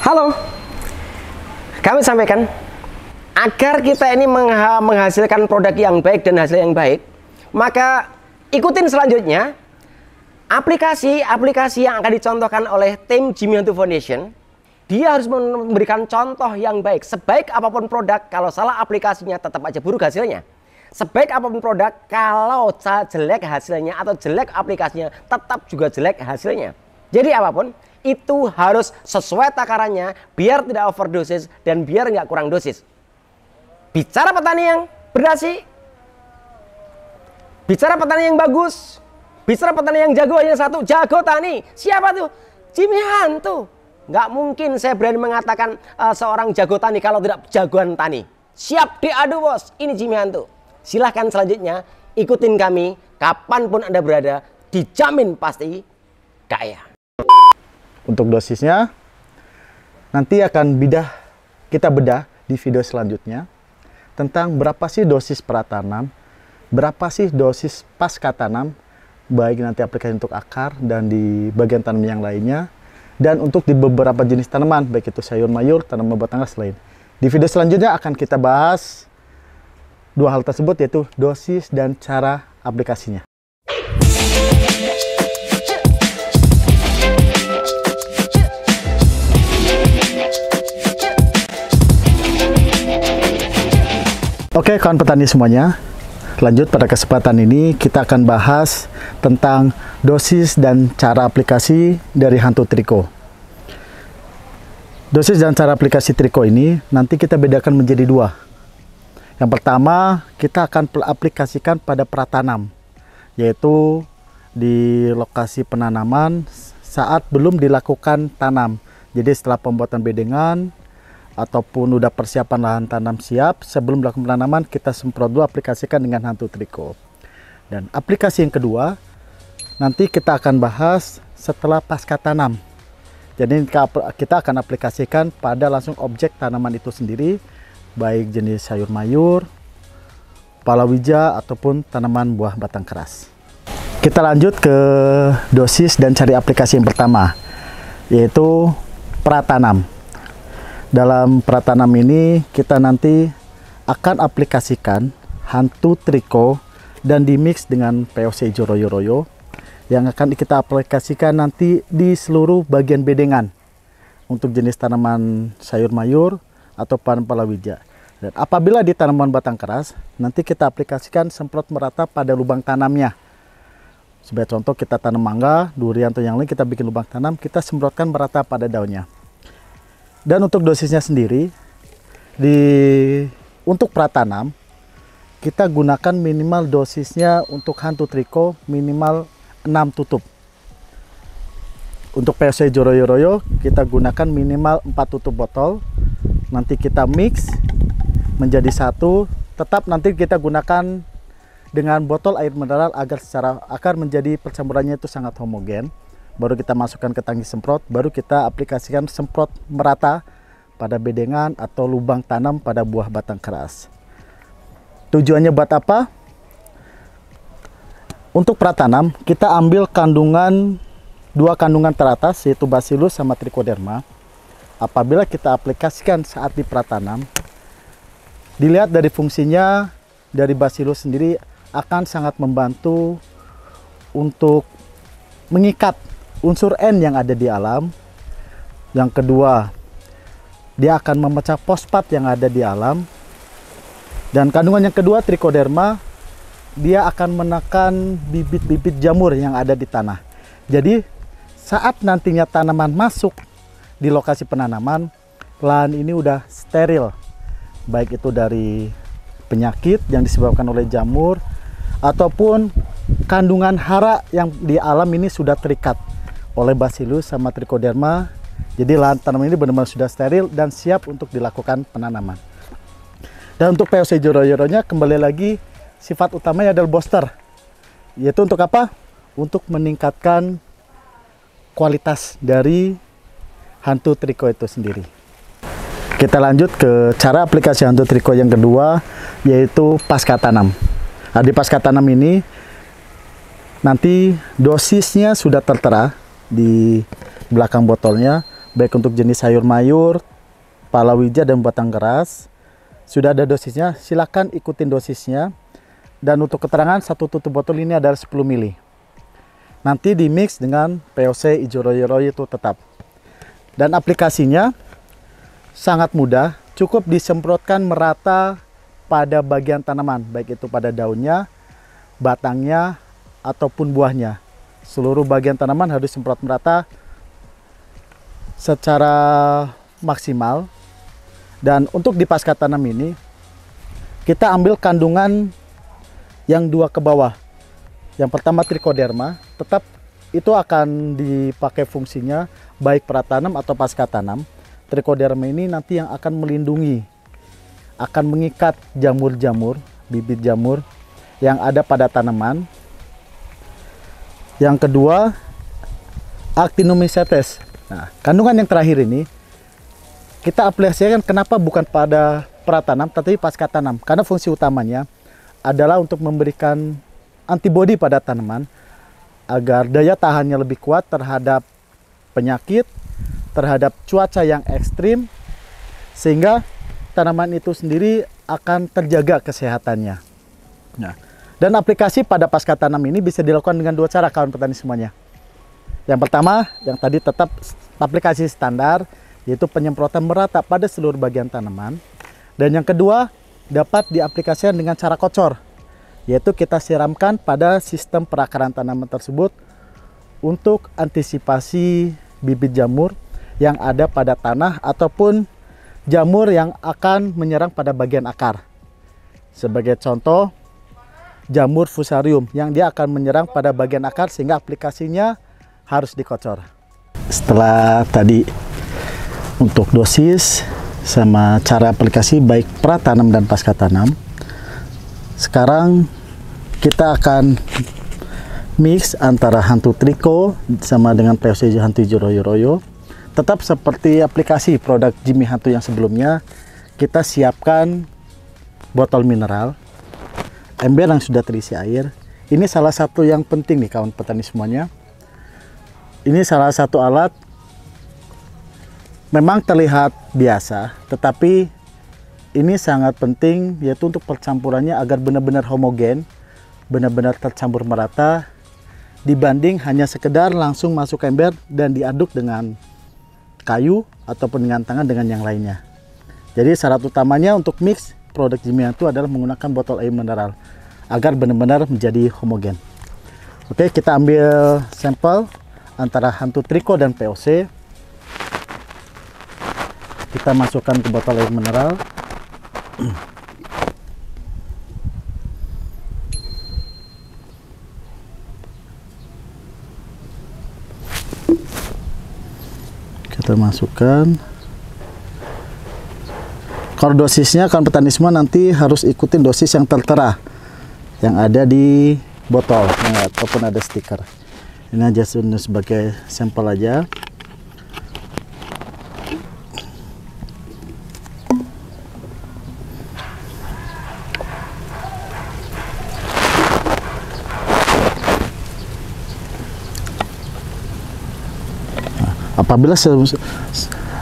Halo, kami sampaikan agar kita ini menghasilkan produk yang baik dan hasil yang baik, maka ikutin selanjutnya aplikasi yang akan dicontohkan oleh tim Jimmy Hantu Foundation. Dia harus memberikan contoh yang baik. Sebaik apapun produk, kalau salah aplikasinya tetap aja buruk hasilnya. Sebaik apapun produk, kalau jelek hasilnya atau jelek aplikasinya, tetap juga jelek hasilnya. Jadi apapun, itu harus sesuai takarannya, biar tidak overdosis dan biar nggak kurang dosis. Bicara petani yang berdasi, bicara petani yang bagus, bicara petani yang jago, hanya satu, jago tani. Siapa tuh? Jimmy Hantu. Nggak mungkin saya berani mengatakan seorang jago tani kalau tidak jagoan tani. Siap diadu bos, ini Jimmy Hantu. Silahkan selanjutnya ikutin kami kapanpun Anda berada, dijamin pasti kaya. Untuk dosisnya nanti akan kita bedah di video selanjutnya tentang berapa sih dosis pratanam, berapa sih dosis pasca tanam, baik nanti aplikasi untuk akar dan di bagian tanam yang lainnya, dan untuk di beberapa jenis tanaman, baik itu sayur mayur, tanaman batang keras lain. Di video selanjutnya akan kita bahas dua hal tersebut, yaitu dosis dan cara aplikasinya. Oke kawan petani semuanya, lanjut pada kesempatan ini kita akan bahas tentang dosis dan cara aplikasi dari Hantu Triko. Dosis dan cara aplikasi Triko ini nanti kita bedakan menjadi dua. Yang pertama, kita akan aplikasikan pada pratanam, yaitu di lokasi penanaman saat belum dilakukan tanam. Jadi setelah pembuatan bedengan ataupun udah persiapan lahan tanam siap, sebelum melakukan penanaman kita semprot dulu, aplikasikan dengan Hantu Triko. Dan aplikasi yang kedua nanti kita akan bahas setelah pasca tanam. Jadi kita akan aplikasikan pada langsung objek tanaman itu sendiri, baik jenis sayur mayur, palawija ataupun tanaman buah batang keras. Kita lanjut ke dosis dan cari aplikasi yang pertama, yaitu pratanam. Dalam pratanam ini kita nanti akan aplikasikan Hantu Triko dan dimix dengan POC hijau royo-royo yang akan kita aplikasikan nanti di seluruh bagian bedengan untuk jenis tanaman sayur mayur atau palawija. Dan apabila di tanaman batang keras, nanti kita aplikasikan semprot merata pada lubang tanamnya. Sebagai contoh, kita tanam mangga, durian atau yang lain, kita bikin lubang tanam, kita semprotkan merata pada daunnya. Dan untuk dosisnya sendiri, untuk pratanam, kita gunakan minimal dosisnya untuk Hantu Triko minimal 6 tutup. Untuk POC hijau royo-royo, kita gunakan minimal 4 tutup botol. Nanti kita mix menjadi satu. Tetap nanti kita gunakan dengan botol air mineral agar menjadi percampurannya itu sangat homogen. Baru kita masukkan ke tangki semprot, baru kita aplikasikan semprot merata pada bedengan atau lubang tanam pada buah batang keras. Tujuannya buat apa? Untuk pratanam kita ambil dua kandungan teratas, yaitu Bacillus sama Trichoderma. Apabila kita aplikasikan saat di pratanam, dilihat dari fungsinya dari Bacillus sendiri akan sangat membantu untuk mengikat unsur N yang ada di alam. Yang kedua, dia akan memecah fosfat yang ada di alam. Dan kandungan yang kedua, Trichoderma, dia akan menekan bibit-bibit jamur yang ada di tanah. Jadi saat nantinya tanaman masuk di lokasi penanaman, lahan ini udah steril, baik itu dari penyakit yang disebabkan oleh jamur ataupun kandungan hara yang di alam ini sudah terikat oleh Bacillus sama Trichoderma. Jadi lahan tanaman ini benar-benar sudah steril dan siap untuk dilakukan penanaman. Dan untuk POC hijau royo-royonya, kembali lagi sifat utamanya adalah booster, yaitu untuk apa? Untuk meningkatkan kualitas dari Hantu Triko itu sendiri. Kita lanjut ke cara aplikasi Hantu Triko yang kedua, yaitu pasca tanam. Nah, di pasca tanam ini nanti dosisnya sudah tertera di belakang botolnya, baik untuk jenis sayur mayur, palawija dan batang keras. Sudah ada dosisnya, silakan ikutin dosisnya. Dan untuk keterangan, satu tutup botol ini adalah 10 ml. Nanti di mix dengan POC hijau royo-royo itu tetap. Dan aplikasinya sangat mudah, cukup disemprotkan merata pada bagian tanaman, baik itu pada daunnya, batangnya, ataupun buahnya. Seluruh bagian tanaman harus disemprot merata secara maksimal. Dan untuk di pasca tanam ini, kita ambil kandungan yang 2 ke bawah. Yang pertama trichoderma, tetap itu akan dipakai fungsinya baik pratanam atau pasca tanam. Trichoderma ini nanti yang akan melindungi, akan mengikat jamur-jamur, bibit jamur yang ada pada tanaman. Yang kedua, Actinomycetes. Nah, kandungan yang terakhir ini kita aplikasikan kenapa bukan pada pratanam tetapi pasca tanam, karena fungsi utamanya adalah untuk memberikan antibodi pada tanaman agar daya tahannya lebih kuat terhadap penyakit, terhadap cuaca yang ekstrim, sehingga tanaman itu sendiri akan terjaga kesehatannya. Nah, dan aplikasi pada pasca tanam ini bisa dilakukan dengan 2 cara kawan petani semuanya. Yang pertama, yang tadi tetap aplikasi standar, yaitu penyemprotan merata pada seluruh bagian tanaman. Dan yang kedua, dapat diaplikasikan dengan cara kocor, yaitu kita siramkan pada sistem perakaran tanaman tersebut untuk antisipasi bibit jamur yang ada pada tanah ataupun jamur yang akan menyerang pada bagian akar. Sebagai contoh, jamur fusarium yang dia akan menyerang pada bagian akar sehingga aplikasinya harus dikocor. Setelah tadi untuk dosis sama cara aplikasi baik pratanam dan pasca tanam, sekarang kita akan mix antara hantu triko sama dengan POC hantu hijau royo-royo. Tetap seperti aplikasi produk Jimmy Hantu yang sebelumnya, kita siapkan botol mineral, ember yang sudah terisi air. Ini salah satu yang penting nih kawan petani semuanya. Ini salah satu alat memang terlihat biasa, tetapi ini sangat penting, yaitu untuk percampurannya agar benar-benar homogen, benar-benar tercampur merata, dibanding hanya sekedar langsung masuk ember dan diaduk dengan kayu ataupun dengan tangan dengan yang lainnya. Jadi syarat utamanya untuk mix produk Jimmy Hantu adalah menggunakan botol air mineral agar benar-benar menjadi homogen. Oke, kita ambil sampel antara hantu triko dan POC. Kita masukkan ke botol air mineral. Kita masukkan. Kalau dosisnya kan petani semua nanti harus ikutin dosis yang tertera yang ada di botol ataupun ada stiker. Ini aja sebagai sampel aja. Apabila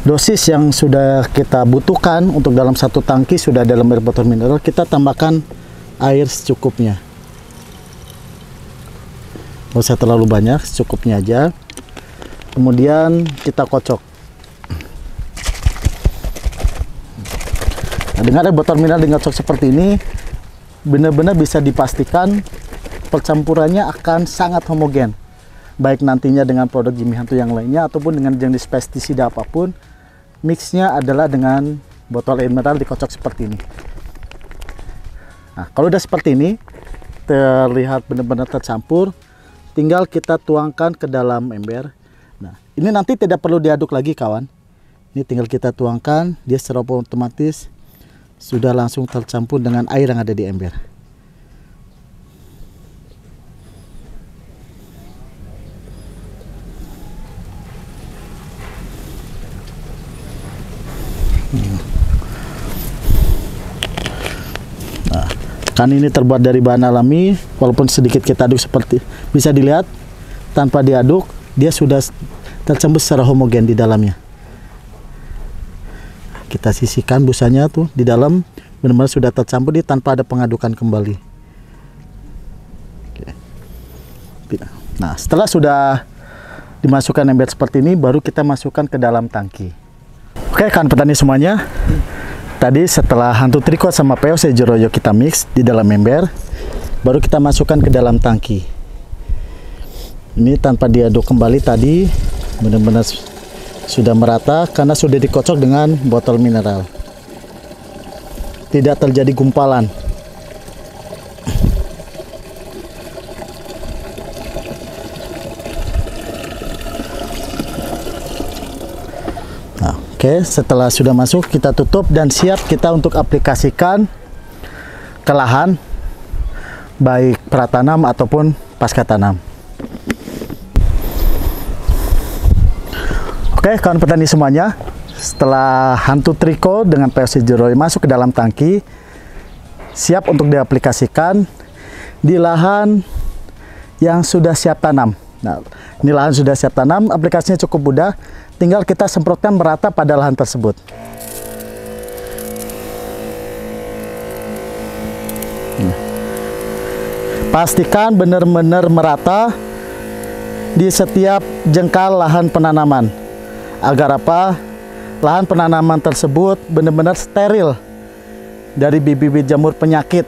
dosis yang sudah kita butuhkan untuk dalam satu tangki sudah dalam air botol mineral, kita tambahkan air secukupnya. Nggak usah terlalu banyak, secukupnya aja. Kemudian kita kocok. Nah, dengan air botol mineral dikocok seperti ini, benar-benar bisa dipastikan percampurannya akan sangat homogen. Baik nantinya dengan produk Jimmy Hantu yang lainnya ataupun dengan jenis pestisida apapun, mixnya adalah dengan botol air mineral dikocok seperti ini. Nah, kalau udah seperti ini, terlihat benar-benar tercampur, tinggal kita tuangkan ke dalam ember. Nah, ini nanti tidak perlu diaduk lagi kawan. Ini tinggal kita tuangkan, dia secara otomatis sudah langsung tercampur dengan air yang ada di ember. Nah, kan ini terbuat dari bahan alami, walaupun sedikit kita aduk seperti bisa dilihat tanpa diaduk dia sudah tercampur secara homogen di dalamnya. kita sisihkan busanya tuh di dalam, benar-benar sudah tercampur di tanpa ada pengadukan kembali. Oke. Nah, setelah sudah dimasukkan ember seperti ini, baru kita masukkan ke dalam tangki. Oke, kawan petani semuanya, tadi setelah hantu triko sama POC Jeroyo kita mix di dalam ember, baru kita masukkan ke dalam tangki. Ini tanpa diaduk kembali tadi, benar-benar sudah merata karena sudah dikocok dengan botol mineral. Tidak terjadi gumpalan. Nah, oke, setelah sudah masuk kita tutup dan siap kita untuk aplikasikan ke lahan, baik pratanam ataupun pasca tanam. Oke, kawan petani semuanya, setelah hantu triko dengan POC Jeroyo masuk ke dalam tangki, siap untuk diaplikasikan di lahan yang sudah siap tanam. Nah, ini lahan sudah siap tanam, aplikasinya cukup mudah, tinggal kita semprotkan merata pada lahan tersebut. Pastikan benar-benar merata di setiap jengkal lahan penanaman. Agar apa? Lahan penanaman tersebut benar-benar steril dari bibit-bibit jamur penyakit.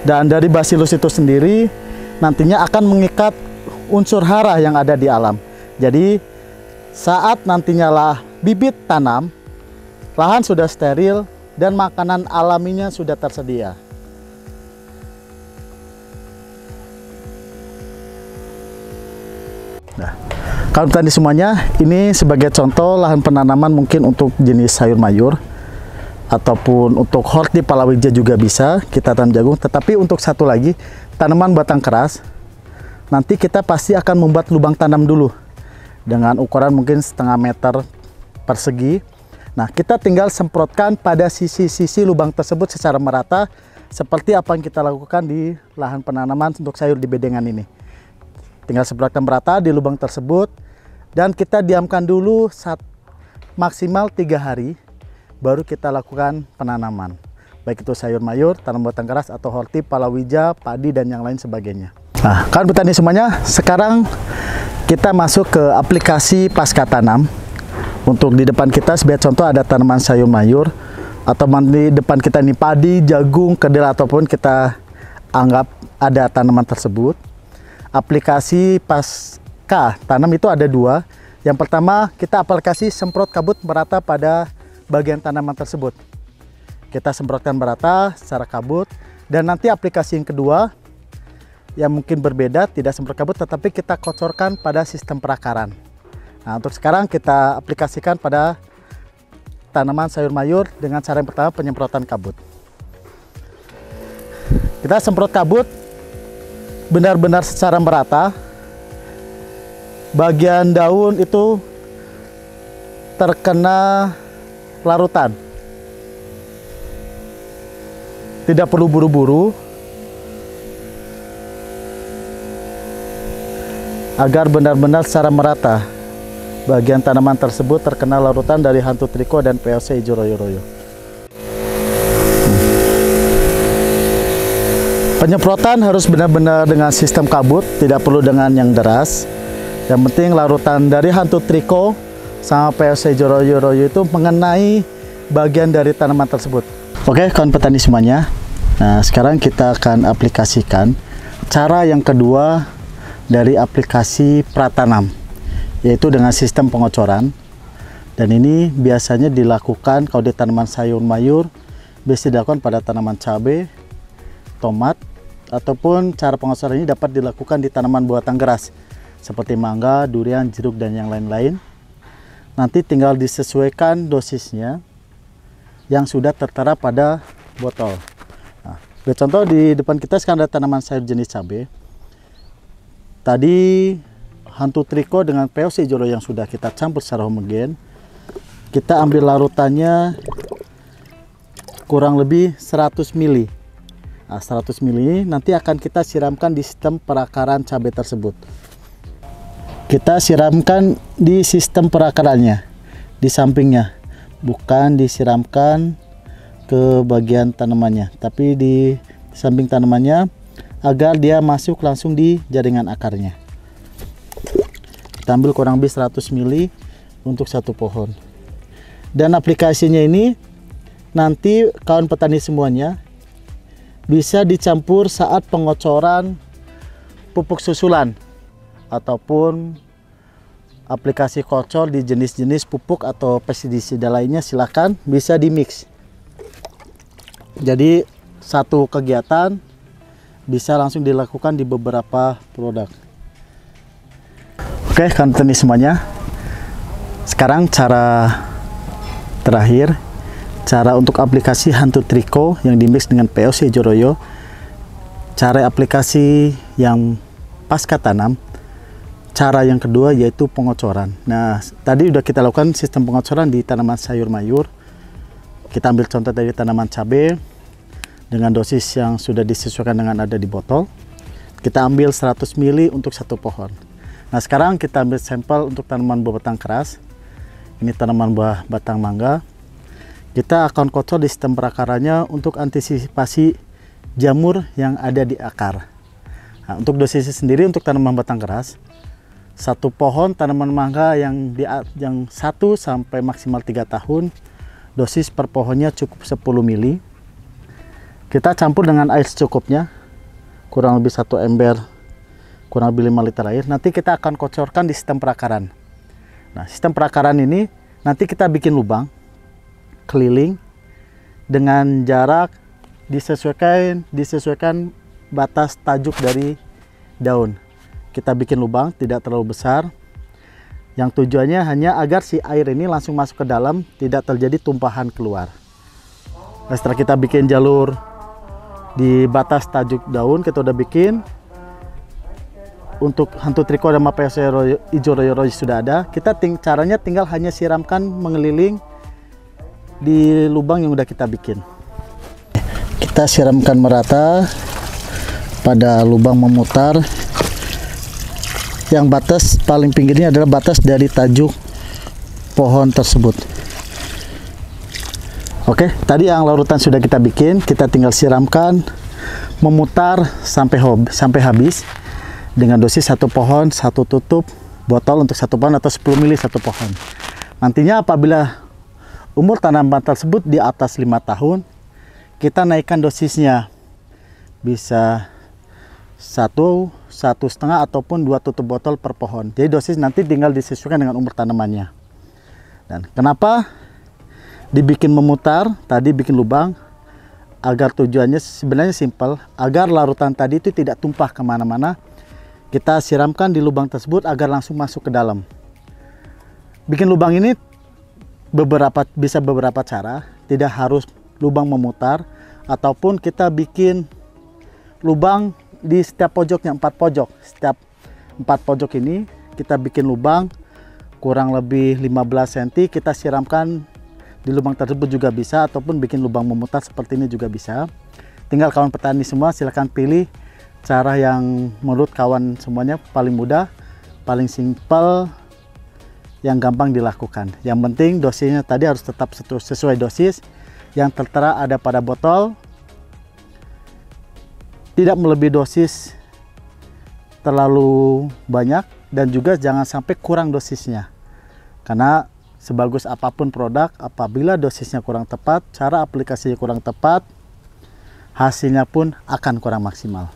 Dan dari Bacillus itu sendiri nantinya akan mengikat unsur hara yang ada di alam. Jadi saat nantinya lah bibit tanam, lahan sudah steril dan makanan alaminya sudah tersedia. Nah, kawan petani semuanya, ini sebagai contoh lahan penanaman mungkin untuk jenis sayur mayur ataupun untuk horti palawija juga bisa kita tanam jagung. Tetapi untuk satu lagi, tanaman batang keras, nanti kita pasti akan membuat lubang tanam dulu dengan ukuran mungkin 1/2 meter persegi. Nah, kita tinggal semprotkan pada sisi-sisi lubang tersebut secara merata seperti apa yang kita lakukan di lahan penanaman untuk sayur di bedengan ini. Tinggal semprotkan merata di lubang tersebut dan kita diamkan dulu maksimal 3 hari baru kita lakukan penanaman. Baik itu sayur mayur, tanaman batang keras atau horti, palawija, padi dan yang lain sebagainya. Nah, kawan petani semuanya, sekarang kita masuk ke aplikasi pasca tanam. Untuk di depan kita sebagai contoh ada tanaman sayur mayur atau di depan kita ini padi, jagung, kedelai ataupun kita anggap ada tanaman tersebut. Aplikasi pasca tanam itu ada 2. Yang pertama, kita aplikasi semprot kabut merata pada bagian tanaman tersebut. Kita semprotkan merata secara kabut. Dan nanti aplikasi yang kedua yang mungkin berbeda, tidak semprot kabut tetapi kita kocorkan pada sistem perakaran. Nah, untuk sekarang kita aplikasikan pada tanaman sayur mayur dengan cara yang pertama, penyemprotan kabut. Kita semprot kabut benar-benar secara merata. Bagian daun itu terkena larutan. Tidak perlu buru-buru agar benar-benar secara merata bagian tanaman tersebut terkena larutan dari hantu triko dan POC Jeroyo. Penyemprotan harus benar-benar dengan sistem kabut, tidak perlu dengan yang deras. Yang penting larutan dari hantu triko sama POC Jeroyo itu mengenai bagian dari tanaman tersebut. Oke, kawan petani semuanya. Nah, sekarang kita akan aplikasikan cara yang kedua dari aplikasi pratanam, yaitu dengan sistem pengocoran. Dan ini biasanya dilakukan kalau di tanaman sayur mayur, biasa dilakukan pada tanaman cabai, tomat, ataupun cara pengocoran ini dapat dilakukan di tanaman buatan geras seperti mangga, durian, jeruk, dan yang lain-lain. Nanti tinggal disesuaikan dosisnya yang sudah tertera pada botol. Nah, contoh di depan kita sekarang ada tanaman sayur jenis cabai. Tadi hantu triko dengan POC Jeroyo yang sudah kita campur secara homogen, kita ambil larutannya kurang lebih 100 ml. Nah, 100 ml nanti akan kita siramkan di sistem perakaran cabai tersebut. kita siramkan di sistem perakarannya, di sampingnya, bukan disiramkan ke bagian tanamannya, tapi di samping tanamannya agar dia masuk langsung di jaringan akarnya. Kita ambil kurang lebih 100 ml untuk satu pohon. Dan aplikasinya ini nanti kawan petani semuanya bisa dicampur saat pengocoran pupuk susulan ataupun aplikasi kocor di jenis-jenis pupuk atau pestisida lainnya, silakan bisa di mix. Jadi satu kegiatan bisa langsung dilakukan di beberapa produk. Oke, kawan petani semuanya, sekarang cara terakhir, cara untuk aplikasi hantu triko yang dimix dengan POC hijau royo. Cara aplikasi yang pasca tanam. Cara yang kedua yaitu pengocoran. Nah, tadi udah kita lakukan sistem pengocoran di tanaman sayur mayur. Kita ambil contoh dari tanaman cabai dengan dosis yang sudah disesuaikan dengan ada di botol. Kita ambil 100 ml untuk satu pohon. Nah, sekarang kita ambil sampel untuk tanaman buah batang keras. Ini tanaman buah batang mangga. Kita akan kocor di sistem perakarannya untuk antisipasi jamur yang ada di akar. Nah, untuk dosisnya sendiri untuk tanaman batang keras, satu pohon tanaman mangga yang 1 sampai maksimal 3 tahun, dosis per pohonnya cukup 10 ml. Kita campur dengan air secukupnya, kurang lebih 1 ember, kurang lebih 5 liter air. Nanti kita akan kocorkan di sistem perakaran. Nah, sistem perakaran ini nanti kita bikin lubang keliling dengan jarak disesuaikan batas tajuk dari daun. Kita bikin lubang tidak terlalu besar, yang tujuannya hanya agar si air ini langsung masuk ke dalam, tidak terjadi tumpahan keluar. Nah, setelah kita bikin jalur di batas tajuk daun, kita udah bikin untuk hantu triko dan POC hijau royo sudah ada. Kita caranya tinggal hanya siramkan mengeliling di lubang yang udah kita bikin. Kita siramkan merata pada lubang memutar, yang batas paling pinggirnya adalah batas dari tajuk pohon tersebut. Oke, tadi yang larutan sudah kita bikin, kita tinggal siramkan, memutar sampai habis dengan dosis satu pohon, satu tutup botol untuk satu pohon atau 10 ml satu pohon. Nantinya apabila umur tanaman tersebut di atas 5 tahun, kita naikkan dosisnya, bisa 1,5 ataupun 2 tutup botol per pohon. Jadi dosis nanti tinggal disesuaikan dengan umur tanamannya. Dan kenapa dibikin memutar, tadi bikin lubang, agar tujuannya sebenarnya simpel, agar larutan tadi itu tidak tumpah kemana-mana. Kita siramkan di lubang tersebut agar langsung masuk ke dalam. Bikin lubang ini bisa beberapa cara, tidak harus lubang memutar, ataupun kita bikin lubang di setiap pojoknya, 4 pojok. Setiap 4 pojok ini kita bikin lubang kurang lebih 15 cm, kita siramkan di lubang tersebut juga bisa, ataupun bikin lubang memutar seperti ini juga bisa. Tinggal kawan petani semua silahkan pilih cara yang menurut kawan semuanya paling mudah, paling simpel, yang gampang dilakukan. Yang penting dosisnya tadi harus tetap sesuai dosis yang tertera ada pada botol, tidak melebihi dosis terlalu banyak, dan juga jangan sampai kurang dosisnya. Karena sebagus apapun produk, apabila dosisnya kurang tepat, cara aplikasinya kurang tepat, hasilnya pun akan kurang maksimal.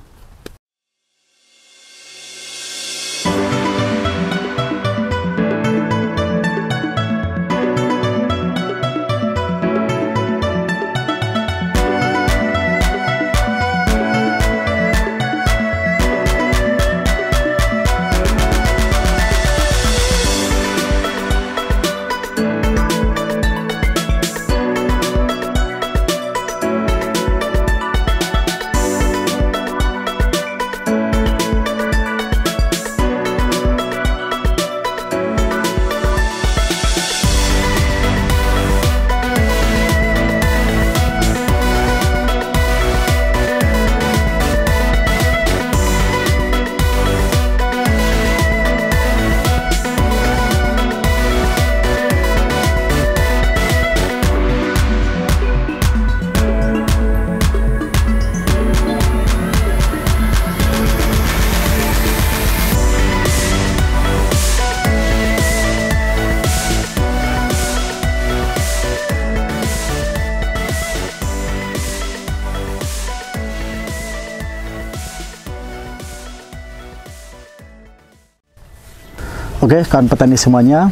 Oke, kawan petani semuanya,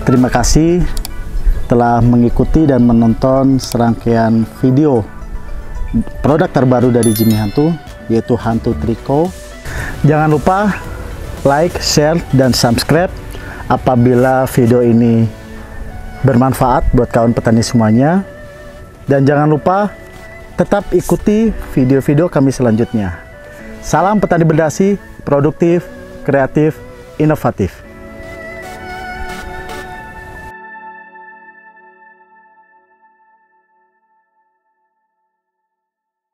terima kasih telah mengikuti dan menonton serangkaian video produk terbaru dari Jimmy Hantu, yaitu Hantu Triko. Jangan lupa like, share, dan subscribe apabila video ini bermanfaat buat kawan petani semuanya. Dan jangan lupa tetap ikuti video-video kami selanjutnya. Salam petani berdasi, produktif, kreatif, inovatif.